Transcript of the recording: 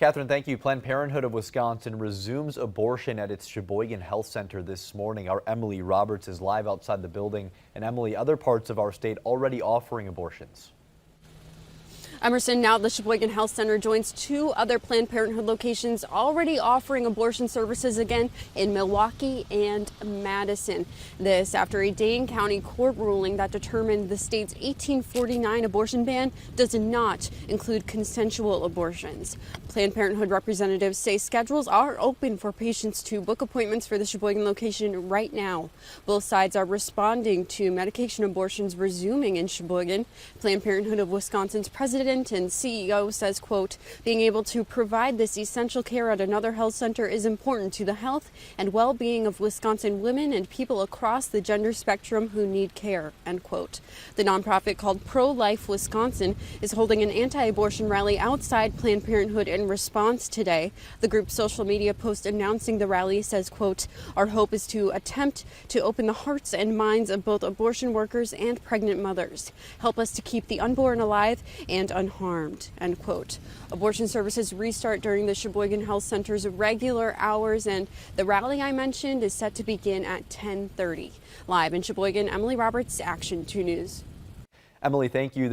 Catherine, thank you. Planned Parenthood of Wisconsin resumes abortion at its Sheboygan Health Center this morning. Our Emily Roberts is live outside the building. And Emily, other parts of our state already offering abortions. Emerson, now the Sheboygan Health Center joins two other Planned Parenthood locations already offering abortion services again in Milwaukee and Madison. This after a Dane County court ruling that determined the state's 1849 abortion ban does not include consensual abortions. Planned Parenthood representatives say schedules are open for patients to book appointments for the Sheboygan location right now. Both sides are responding to medication abortions resuming in Sheboygan. Planned Parenthood of Wisconsin's president and CEO says, quote, being able to provide this essential care at another health center is important to the health and well-being of Wisconsin women and people across the gender spectrum who need care, end quote. The nonprofit called Pro-Life Wisconsin is holding an anti-abortion rally outside Planned Parenthood in response today. The group's social media post announcing the rally says, quote, our hope is to attempt to open the hearts and minds of both abortion workers and pregnant mothers. Help us to keep the unborn alive and unharmed, end quote. Abortion services restart during the Sheboygan Health Center's regular hours, and the rally I mentioned is set to begin at 10:30. Live in Sheboygan, Emily Roberts, Action 2 News. Emily, thank you.